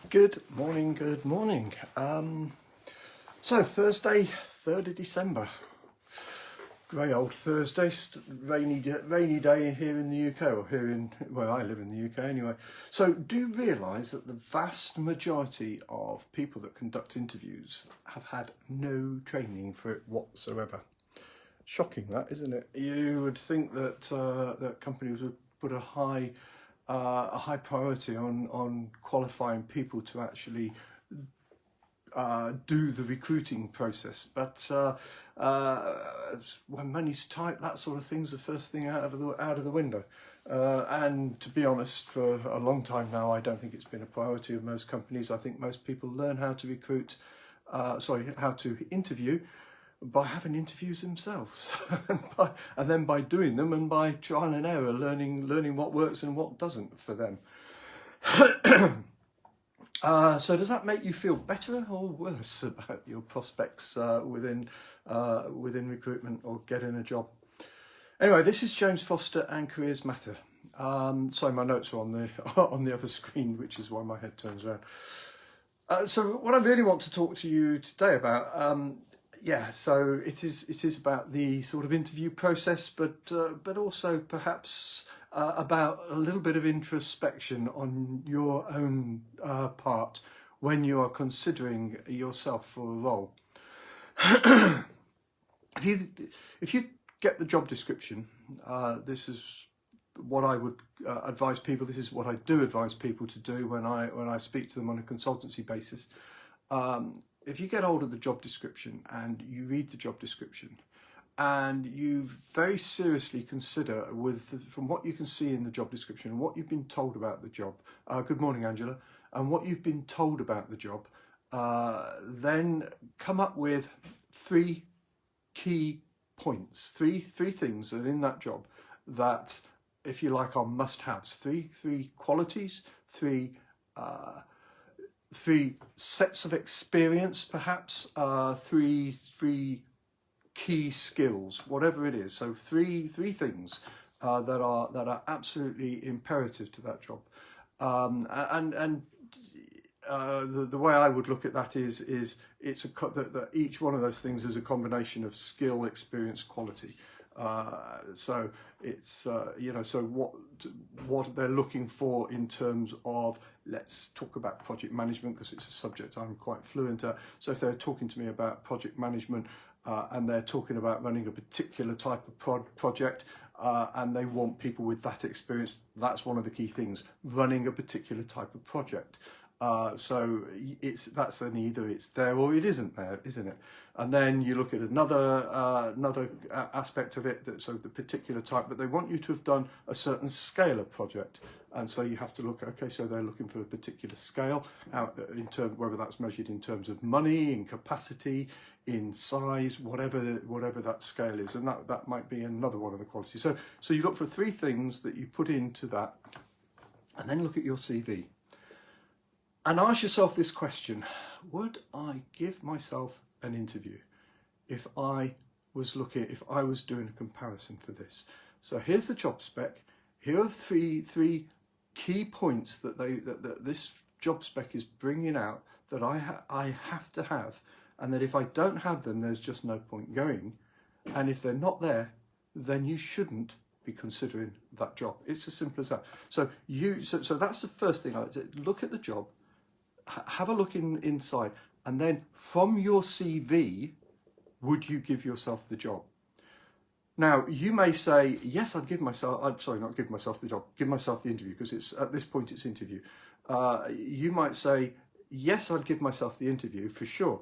Good morning, good morning. So Thursday, 3rd of December. Grey old Thursday, rainy day here in the UK, or where I live in the UK anyway. So do realise that the vast majority of people that conduct interviews have had no training for it whatsoever. Shocking that, isn't it? You would think that that companies would put a high priority on qualifying people to actually do the recruiting process, but when money's tight, that sort of thing's the first thing out of the window. And to be honest, for a long time now, I don't think it's been a priority of most companies. I think most people learn how to how to interview by having interviews themselves, and then by doing them and by trial and error, learning what works and what doesn't for them. So does that make you feel better or worse about your prospects within recruitment or getting a job? Anyway, this is James Foster and Careers Matter. Sorry, my notes are on the other screen, which is why my head turns around. So what I really want to talk to you today about, so it is about the sort of interview process, but also perhaps about a little bit of introspection on your own part when you are considering yourself for a role. If you get the job description, this is what I would advise people. This is what I do advise people to do when I speak to them on a consultancy basis. If you get hold of the job description and you read the job description, and you very seriously consider, from what you can see in the job description, what you've been told about the job, good morning Angela, and what you've been told about the job, then come up with three key points, three things that are in that job that, if you like, are must-haves, three qualities, three sets of experience, perhaps, three key skills, whatever it is. So three things that are absolutely imperative to that job. The way I would look at that is that each one of those things is a combination of skill, experience, quality. So it's so what they're looking for in terms of, let's talk about project management, because it's a subject I'm quite fluent at. So if they're talking to me about project management, and they're talking about running a particular type of project, and they want people with that experience, that's one of the key things, running a particular type of project. So that's an either it's there or it isn't there, isn't it? And then you look at another aspect of it, so the particular type, but they want you to have done a certain scale of project. And so you have to look, okay, so they're looking for a particular scale, whether that's measured in terms of money, in capacity, in size, whatever that scale is, and that might be another one of the qualities. So you look for three things that you put into that, and then look at your CV and ask yourself this question: would I give myself an interview if I was doing a comparison for this? So here's the job spec. Here are three key points that this job spec is bringing out that I have to have, and that if I don't have them, there's just no point going. And if they're not there, then you shouldn't be considering that job. It's as simple as that. So that's the first thing. I like to look at the job, have a look inside, and then from your CV, would you give yourself the job? Now, you may say, yes, I'd give myself, not give myself the job, give myself the interview, because it's at this point it's interview. You might say, yes, I'd give myself the interview for sure.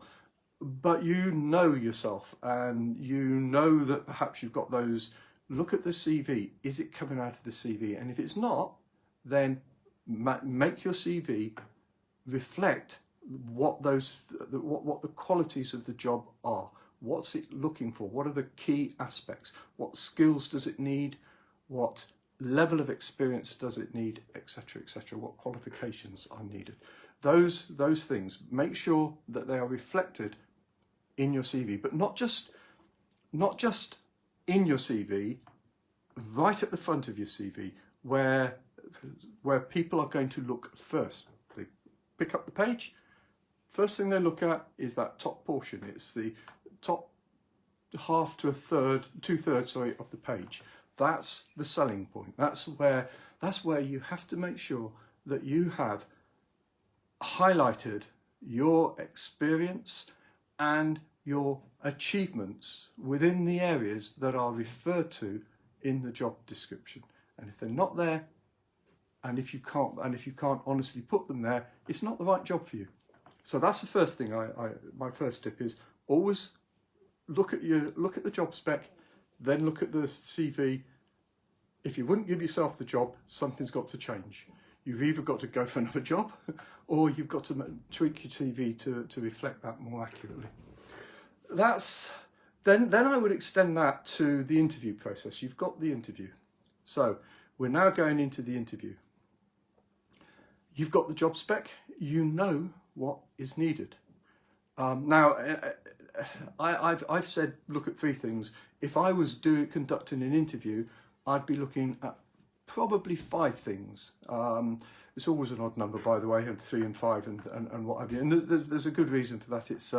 But you know yourself, and you know that perhaps you've got those. Look at the CV. Is it coming out of the CV? And if it's not, then make your CV reflect what the qualities of the job are. What's it looking for? What are the key aspects? What skills does it need? What level of experience does it need, etc., etc.? What qualifications are needed? Those things. Make sure that they are reflected in your CV, but not just in your CV, right at the front of your CV, where people are going to look first. pick up the page, first thing they look at is that top portion. It's the top half to two-thirds of the page. That's the selling point. That's where you have to make sure that you have highlighted your experience and your achievements within the areas that are referred to in the job description. And if they're not there, and if you can't honestly put them there, it's not the right job for you. So that's the first thing. My first tip is always look at the job spec, then look at the CV. If you wouldn't give yourself the job, something's got to change. You've either got to go for another job, or you've got to tweak your CV to reflect that more accurately. Then I would extend that to the interview process. You've got the interview. So we're now going into the interview. You've got the job spec. You know what is needed. Now, I've said look at three things. If I was conducting an interview, I'd be looking at probably 5 things. It's always an odd number, by the way, and 3 and 5 and what have you. And there's a good reason for that. It's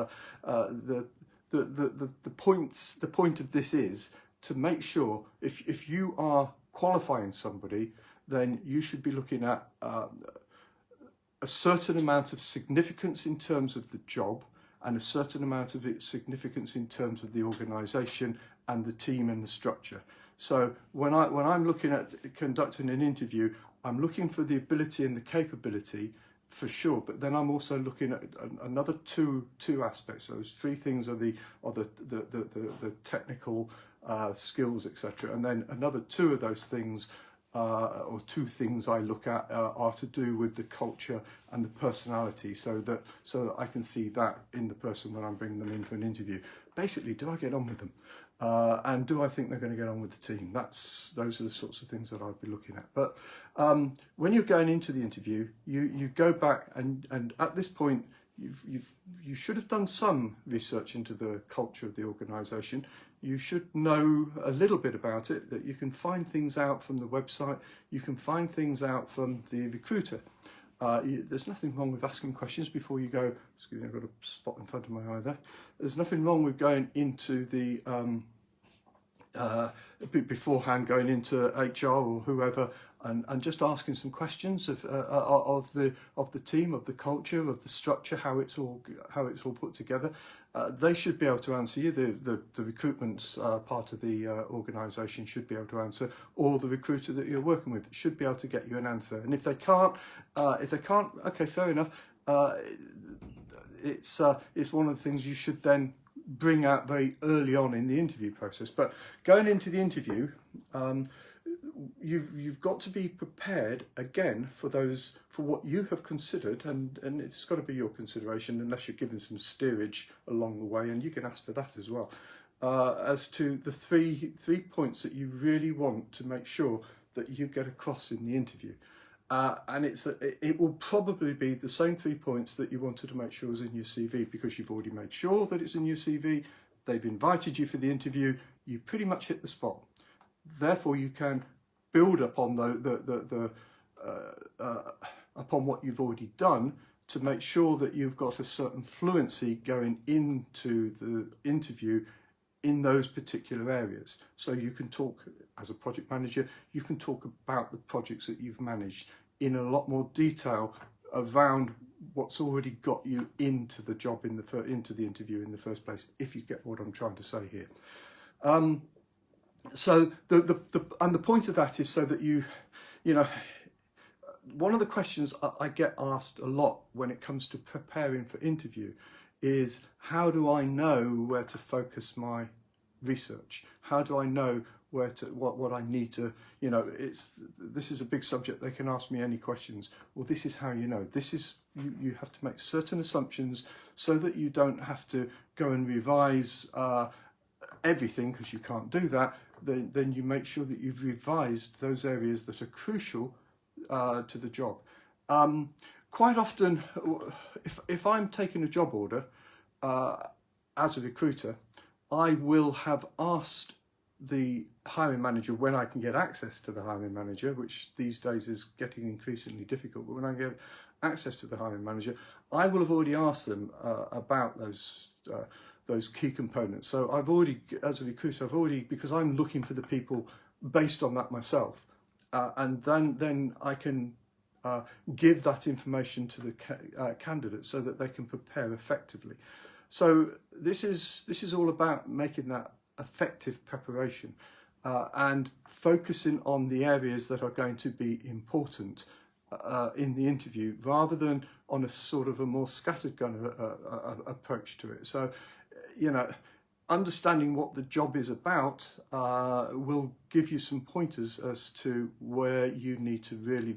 the point of this is to make sure if you are qualifying somebody, then you should be looking at a certain amount of significance in terms of the job and a certain amount of significance in terms of the organisation and the team and the structure. So when I'm looking at conducting an interview, I'm looking for the ability and the capability for sure, but then I'm also looking at another two aspects. Those 3 things are the technical skills, etc. And then another 2 of those things, or 2 things I look at are to do with the culture and the personality, so that I can see that in the person when I'm bringing them in for an interview. Basically, do I get on with them? And do I think they're going to get on with the team? Those are the sorts of things that I'd be looking at. But when you're going into the interview, you go back and at this point you should have done some research into the culture of the organisation. You should know a little bit about it. That you can find things out from the website. You can find things out from the recruiter. There's nothing wrong with asking questions before you go. Excuse me, I've got a spot in front of my eye there. There's nothing wrong with going into the beforehand, going into HR or whoever, and just asking some questions of the team, of the culture, of the structure, how it's all put together. They should be able to answer you. The recruitment part of the organisation should be able to answer, or the recruiter that you're working with should be able to get you an answer. And if they can't, okay, fair enough. It's one of the things you should then bring out very early on in the interview process. But going into the interview, you've got to be prepared again for what you have considered, and it's got to be your consideration unless you're given some steerage along the way, and you can ask for that as well, as to the three points that you really want to make sure that you get across in the interview. And it will probably be the same 3 points that you wanted to make sure was in your CV, because you've already made sure that it's in your CV. They've invited you for the interview. You pretty much hit the spot. Therefore, you can build upon upon what you've already done to make sure that you've got a certain fluency going into the interview in those particular areas. So you can talk, as a project manager, you can talk about the projects that you've managed in a lot more detail around what's already got you into the job, into the interview in the first place, if you get what I'm trying to say here. So the point of that is so that you know, one of the questions I get asked a lot when it comes to preparing for interview is, how do I know where to focus my research? How do I know where to what I need to, you know, this is a big subject. They can ask me any questions. Well, this is how you know. This is you have to make certain assumptions so that you don't have to go and revise everything, because you can't do that. Then you make sure that you've revised those areas that are crucial to the job. Quite often, if I'm taking a job order as a recruiter, I will have asked the hiring manager, when I can get access to the hiring manager, which these days is getting increasingly difficult, but when I get access to the hiring manager, I will have already asked them about those key components. So I've already, as a recruiter, because I'm looking for the people based on that myself, and then I can give that information to the candidate so that they can prepare effectively. So this is all about making that effective preparation and focusing on the areas that are going to be important in the interview, rather than on a sort of a more scattergun approach to it. So, you know, understanding what the job is about will give you some pointers as to where you need to really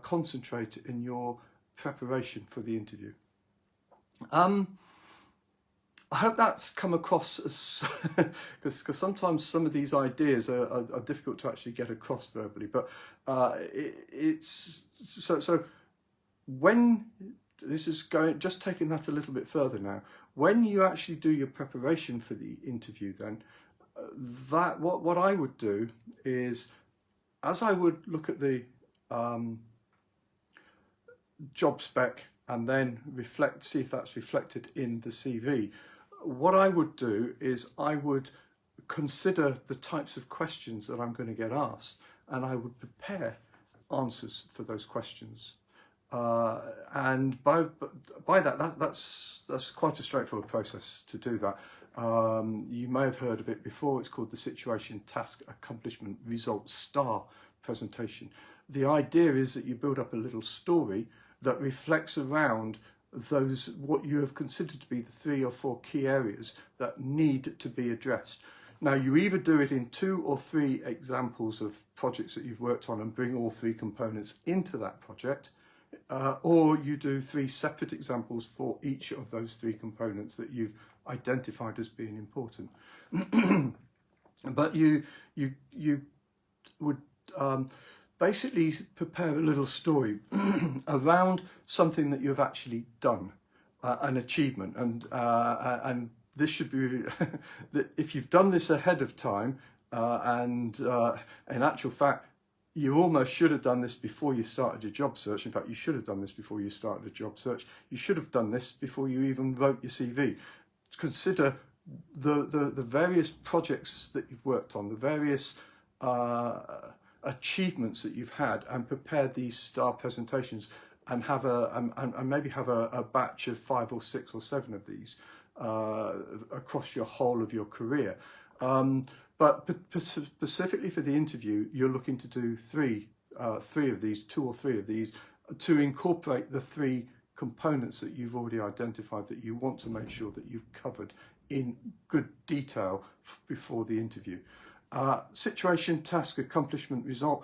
concentrate in your preparation for the interview. I hope that's come across as because sometimes some of these ideas are difficult to actually get across verbally, but it's so when this is going, just taking that a little bit further now, when you actually do your preparation for the interview, then that what I would do is, as I would look at the job spec and then see if that's reflected in the CV, what I would do is I would consider the types of questions that I'm going to get asked, and I would prepare answers for those questions. And by that's quite a straightforward process to do that. You may have heard of it before. It's called the Situation, Task, Accomplishment, Result, Star presentation. The idea is that you build up a little story that reflects around those, what you have considered to be the 3 or 4 key areas that need to be addressed. Now, you either do it in 2 or 3 examples of projects that you've worked on and bring all 3 components into that project, or you do 3 separate examples for each of those 3 components that you've identified as being important. But you would basically prepare a little story around something that you've actually done, an achievement, and this should be that if you've done this ahead of time, and in actual fact, you almost should have done this before you started your job search. In fact, you should have done this before you started a job search. You should have done this before you even wrote your CV. Consider the various projects that you've worked on, the various achievements that you've had, and prepare these star presentations, and have and maybe have a batch of 5 or 6 or 7 of these across your whole of your career. But specifically for the interview, you're looking to do 3 of these, 2 or 3 of these, to incorporate the 3 components that you've already identified that you want to make sure that you've covered in good detail before the interview. Situation, task, accomplishment, result.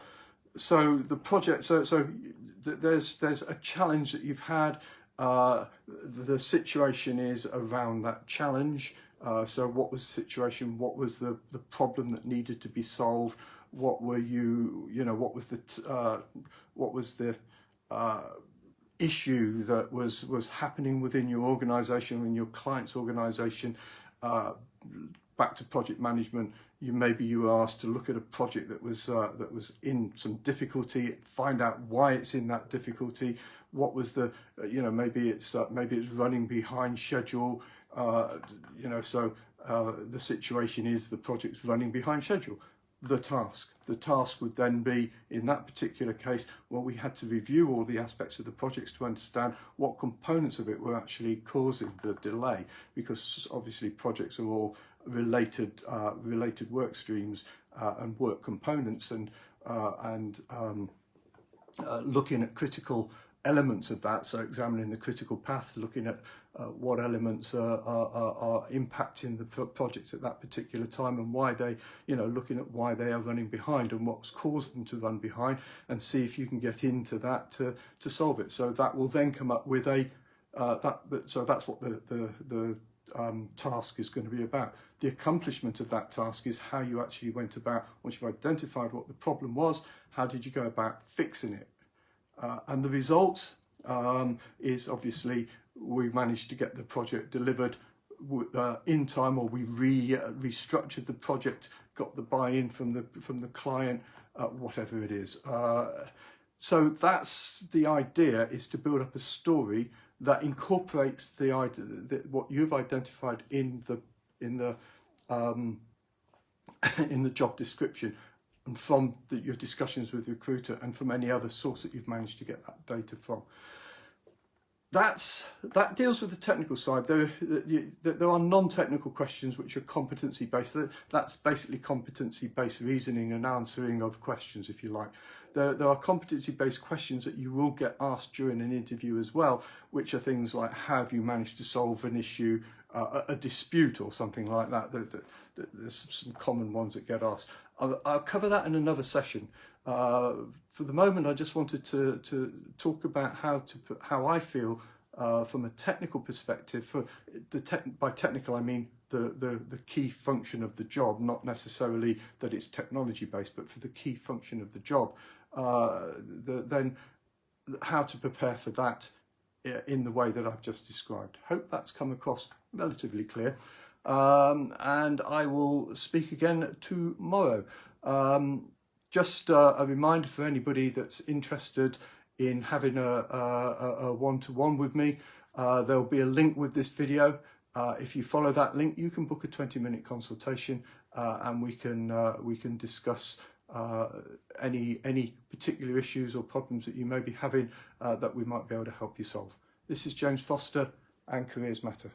So the project, so there's a challenge that you've had. The situation is around that challenge. So what was the situation? What was the problem that needed to be solved? What were what was the issue that was happening within your organisation, in your client's organisation? Back to project management, you were asked to look at a project that was in some difficulty, find out why it's in that difficulty. What was the maybe it's running behind schedule. So the situation is the project's running behind schedule. The task would then be, in that particular case, well, we had to review all the aspects of the projects to understand what components of it were actually causing the delay, because obviously projects are all related work streams and work components, and looking at critical elements of that. So examining the critical path, looking at what elements are impacting the project at that particular time, and why they, looking at why they are running behind and what's caused them to run behind, and see if you can get into that to solve it. So that will then come up with so that's what the task is going to be about. The accomplishment of that task is how you actually went about, once you've identified what the problem was, how did you go about fixing it? And the result is obviously we managed to get the project delivered in time, or we restructured the project, got the buy-in from the client, whatever it is. So that's the idea, is to build up a story that incorporates the idea that what you've identified in the in the job description, and from your discussions with the recruiter, and from any other source that you've managed to get that data from. That deals with the technical side. There are non-technical questions which are competency-based. That's basically competency-based reasoning and answering of questions, if you like. There are competency-based questions that you will get asked during an interview as well, which are things like, have you managed to solve an issue, a dispute or something like that. There's some common ones that get asked. I'll cover that in another session. For the moment, I just wanted to talk about how I feel from a technical perspective. By technical, I mean the key function of the job, not necessarily that it's technology based, but for the key function of the job. Then how to prepare for that in the way that I've just described. Hope that's come across relatively clear. And I will speak again tomorrow. Just a reminder for anybody that's interested in having a one-to-one with me, there'll be a link with this video. If you follow that link, you can book a 20-minute consultation, and we can discuss any particular issues or problems that you may be having that we might be able to help you solve. This is James Foster, and Careers Matter.